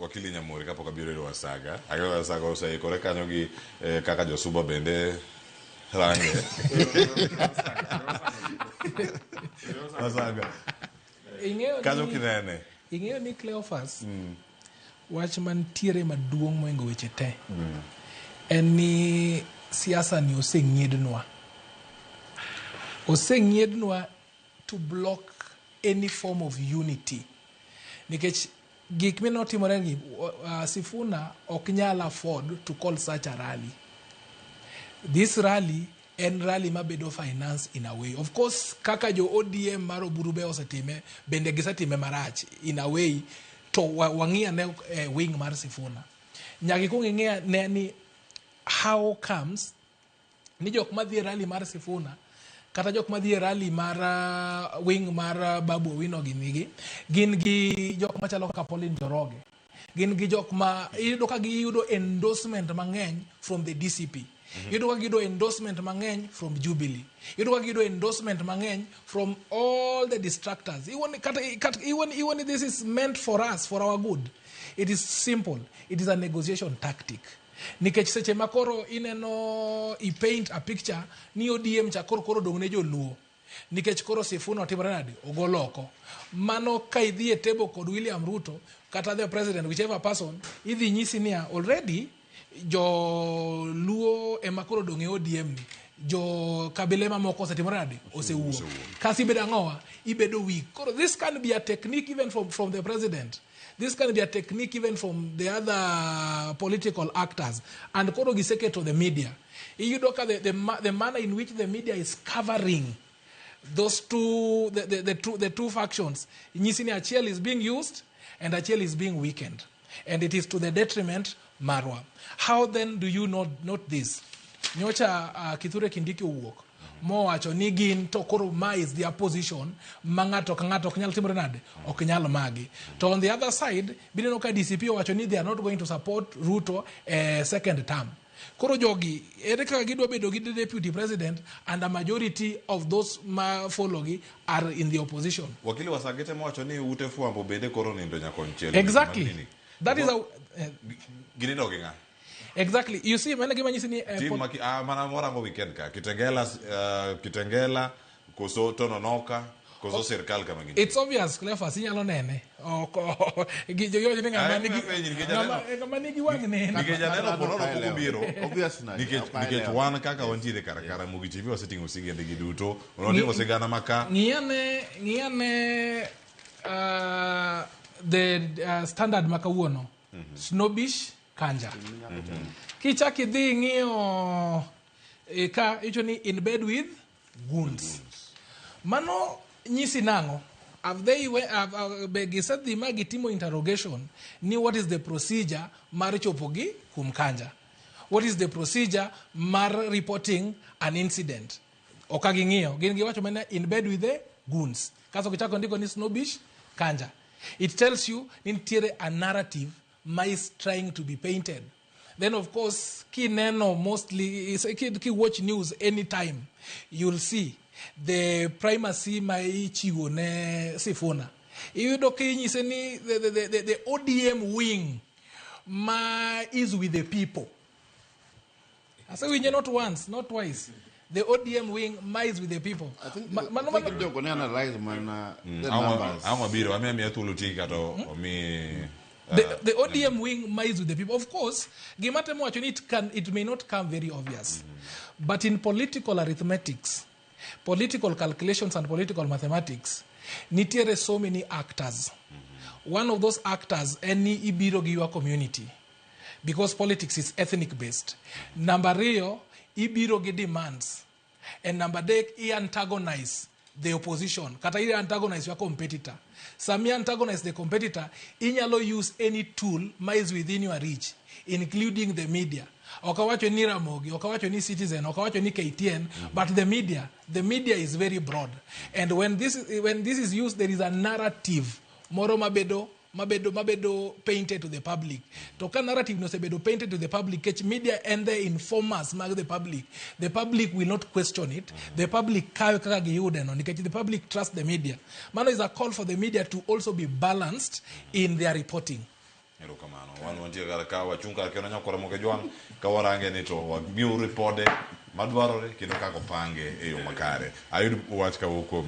wakili Nyamuri kapok abiro iro Wasaga. Ayo Wasaga oseikore kanyo gi kaka josuba bende range. Wasaga. Kanyo kinene. Ing'eyo ni Cleophas wach mantiere maduong' moingo weche te en ni siasa ni oseng'iednwa to block any form of unity nikech gik minotimore gi Sifuna ok nyal afford to call such a rally. This rally en rally mabedo finance in a way. Of course, kaka jo ODM maro burube osetime, bende gisetime marach in a way to wang'ia ne wing mar Sifuna. Nyaki kung ing'ia ne ni how comes ni jok madhi rally mar Sifuna kata jok madhi rally mar wing mar Babu Owino gin gi jok machalo kaka Pauline Njoroge. Gin gi jok ma iyudo ka giyudo endorsement mang'eny from the DCP. You don't get endorsement mang'eny from Jubilee. You don't get endorsement mang'eny from all the distractors. Even this is meant for us, for our good. It is simple. It is a negotiation tactic. Nikech seche makoro ineno I paint a picture ni ODM cha koro dongne jo luo. Nikech koro Sifuna otimore nade ogoloko. Mano ka idhi e table kod William Ruto kata the president, whichever person, idhi nyisi niya already jo luo emakoro donge ODM ni jo kabile mamoko osetimore nade osewuok kasi bedo ang'owa ibedo weak. Koro this can be a technique even from the president. This can be a technique even from the other political actors. And koro giseke to the media. You look at the manner in which the media is covering those two the two factions. Nyisini Achiel is being used and Achiel is being weakened. And it is to the detriment Marwa. How then do you note this? Nyocha Kithure Kindiki uwuok. Mo wacho ni gin to koro ma is their position. Mangato ok nyal timore nade. Ok nyal magi. To on the other side, bineno ka DCP wacho ni they are not going to support Ruto second term. Koro jogi, ere kaka gidwa bedo gi deputy president and a majority of those ma follow gi are in the opposition. Wakili Wasagete mo wacho ni ute fuambo bende koro nindo nyakonchiel. Exactly. That is a Ginindo ginga. Exactly. You see, mana gima nyisini mana mora mo weekend ka Kitengela koso Tononoka koso serikali kama gini. It's obvious Cleophas inyalo nene. Gijo yo ni ngama nigi wang nene. Nikejaneno ponono kukubiro. Obvious na. Nikech wan kaka wantiere karakara mugi TV wasetingo sigende giduto. Onotimo sigana maka. Ngiyane the standard makawuono. Snobbish Kanja. Kichaki dhi ng'iyo ka icho ni in bed with goons. Mano nyisi nango. Have they said the magitimo interrogation ni what is the procedure mar chopogi kum Kanja? What is the procedure mar reporting an incident? Okagi ng'iyo. Gin giwacho mana in bed with the goons. Kaso kichako ndiko ni snobbish Kanja. It tells you nitiere a narrative is trying to be painted. Then of course, kineno mostly ki watch news anytime, you'll see the primacy chiwo ne Sifuna. You do kinyise ni the ODM wing is with the people. I say we not once, not twice. The ODM wing is with the people. I think the analyze the numbers. The ODM wing is with the people. Of course, it may not come very obvious. But in political arithmetics, political calculations and political mathematics, nitiere so many actors. One of those actors, any ibiro giwa community. Because politics is ethnic based. Number rio, ibiro gi demands. And number dek, I antagonize the opposition. Kata I antagonize your competitor. Some antagonize the competitor, inyalo use any tool is within your reach, including the media. Okawacho ni Ramogi, okawacho ni Citizen, okawacho ni KTN, but the media is very broad. And when this is used, there is a narrative. Moro mabedo painted to the public. Toka narrative no sebedo painted to the public. Catch media and the informers mag the public. The public will not question it. The public the public trust the media. Mano is a call for the media to also be balanced in their reporting. Erokamano. Wan wantie kar ka wachung' kar kendo nyakore moke jwang' ka warange ni to wamiu ripode madwarore kendo kako pange e yo makare. Ayud wach kawuok kuom